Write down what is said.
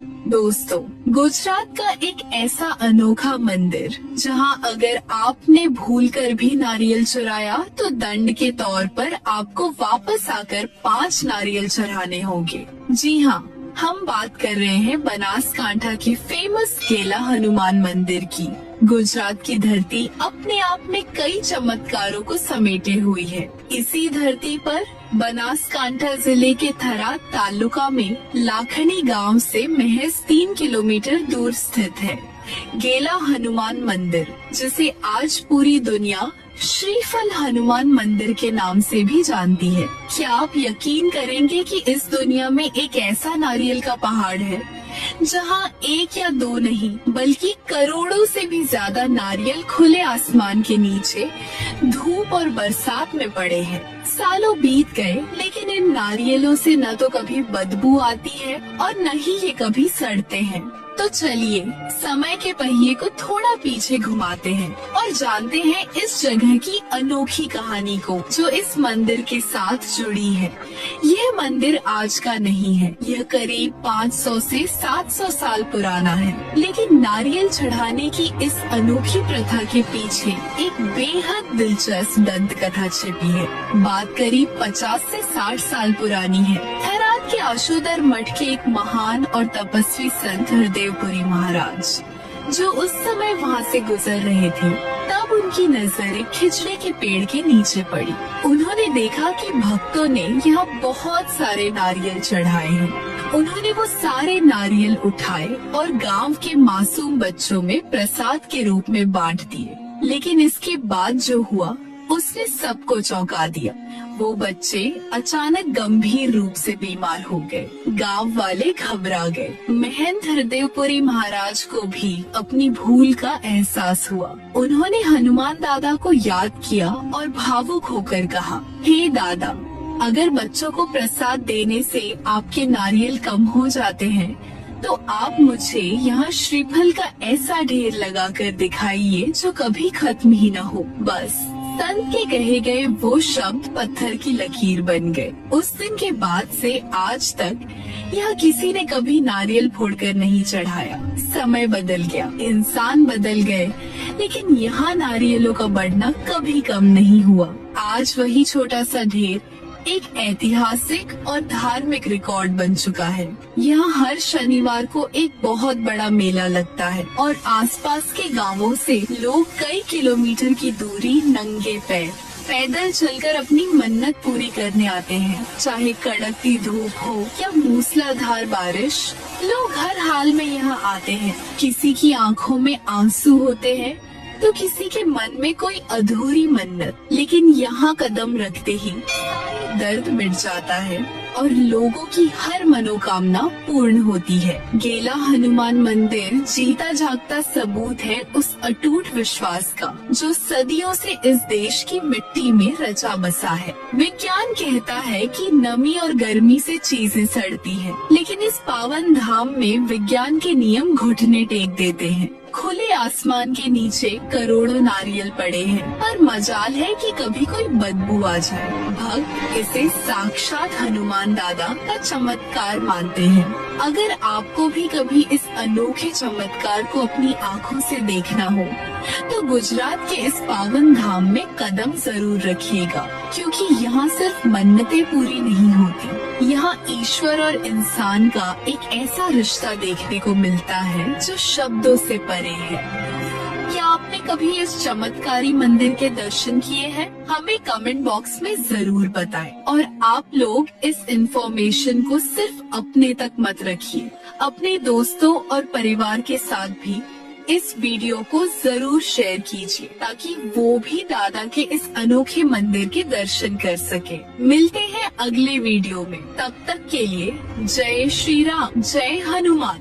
दोस्तों, गुजरात का एक ऐसा अनोखा मंदिर जहां अगर आपने भूलकर भी नारियल चुराया तो दंड के तौर पर आपको वापस आकर 5 नारियल चढ़ाने होंगे। जी हाँ, हम बात कर रहे हैं बनासकांठा की फेमस गेला हनुमान मंदिर की। गुजरात की धरती अपने आप में कई चमत्कारों को समेटे हुई है। इसी धरती पर बनासकांठा जिले के थराद तालुका में लाखनी गांव से महज 3 किलोमीटर दूर स्थित है गेला हनुमान मंदिर, जिसे आज पूरी दुनिया श्रीफल हनुमान मंदिर के नाम से भी जानती है। क्या आप यकीन करेंगे कि इस दुनिया में एक ऐसा नारियल का पहाड़ है जहां 1 या 2 नहीं बल्कि करोड़ों से भी ज्यादा नारियल खुले आसमान के नीचे धूप और बरसात में पड़े हैं। सालों बीत गए, लेकिन इन नारियलों से न तो कभी बदबू आती है और न ही ये कभी सड़ते हैं। तो चलिए समय के पहिए को थोड़ा पीछे घुमाते हैं और जानते हैं इस जगह की अनोखी कहानी को जो इस मंदिर के साथ जुड़ी है। यह मंदिर आज का नहीं है, यह करीब 500 से 700 साल पुराना है, लेकिन नारियल चढ़ाने की इस अनोखी प्रथा के पीछे एक बेहद दिलचस्प दंत कथा छिपी है। बात करीब 50 से 60 साल पुरानी है। थराद के आशुदर मठ के एक महान और तपस्वी संत हरदेवपुरी महाराज जो उस समय वहाँ से गुजर रहे थे, तब उनकी नजर एक खिचड़े के पेड़ के नीचे पड़ी। उन्होंने देखा कि भक्तों ने यहाँ बहुत सारे नारियल चढ़ाए हैं। उन्होंने वो सारे नारियल उठाए और गांव के मासूम बच्चों में प्रसाद के रूप में बांट दिए। लेकिन इसके बाद जो हुआ उसने सबको चौंका दिया। वो बच्चे अचानक गंभीर रूप से बीमार हो गए। गांव वाले घबरा गए। महंत हरदेवपुरी महाराज को भी अपनी भूल का एहसास हुआ। उन्होंने हनुमान दादा को याद किया और भावुक होकर कहा, हे दादा, अगर बच्चों को प्रसाद देने से आपके नारियल कम हो जाते हैं तो आप मुझे यहाँ श्रीफल का ऐसा ढेर लगाकर दिखाइए जो कभी खत्म ही न हो। बस संत के कहे गए वो शब्द पत्थर की लकीर बन गए। उस दिन के बाद से आज तक यहाँ किसी ने कभी नारियल फोड़कर नहीं चढ़ाया। समय बदल गया, इंसान बदल गए, लेकिन यहाँ नारियलों का बढ़ना कभी कम नहीं हुआ। आज वही छोटा सा ढेर एक ऐतिहासिक और धार्मिक रिकॉर्ड बन चुका है। यहाँ हर शनिवार को एक बहुत बड़ा मेला लगता है और आसपास के गांवों से लोग कई किलोमीटर की दूरी नंगे पैदल चलकर अपनी मन्नत पूरी करने आते हैं। चाहे कड़कती धूप हो या मूसलाधार बारिश, लोग हर हाल में यहाँ आते हैं। किसी की आंखों में आंसू होते हैं तो किसी के मन में कोई अधूरी मन्नत, लेकिन यहाँ कदम रखते ही दर्द मिट जाता है और लोगों की हर मनोकामना पूर्ण होती है। गेला हनुमान मंदिर जीता जागता सबूत है उस अटूट विश्वास का जो सदियों से इस देश की मिट्टी में रचा बसा है। विज्ञान कहता है कि नमी और गर्मी से चीजें सड़ती हैं, लेकिन इस पावन धाम में विज्ञान के नियम घुटने टेक देते हैं। खुले आसमान के नीचे करोड़ों नारियल पड़े हैं, पर मजाल है कि कभी कोई बदबू आ जाए। भक्त इसे साक्षात हनुमान दादा का चमत्कार मानते हैं। अगर आपको भी कभी इस अनोखे चमत्कार को अपनी आँखों से देखना हो तो गुजरात के इस पावन धाम में कदम जरूर रखिएगा, क्योंकि यहाँ सिर्फ मन्नतें पूरी नहीं होती, यहाँ ईश्वर और इंसान का एक ऐसा रिश्ता देखने को मिलता है जो शब्दों से परे है। क्या आपने कभी इस चमत्कारी मंदिर के दर्शन किए हैं? हमें कमेंट बॉक्स में जरूर बताएं। और आप लोग इस इंफॉर्मेशन को सिर्फ अपने तक मत रखिए, अपने दोस्तों और परिवार के साथ भी इस वीडियो को जरूर शेयर कीजिए ताकि वो भी दादा के इस अनोखे मंदिर के दर्शन कर सके। मिलते हैं अगले वीडियो में, तब तक के लिए जय श्री राम, जय हनुमान।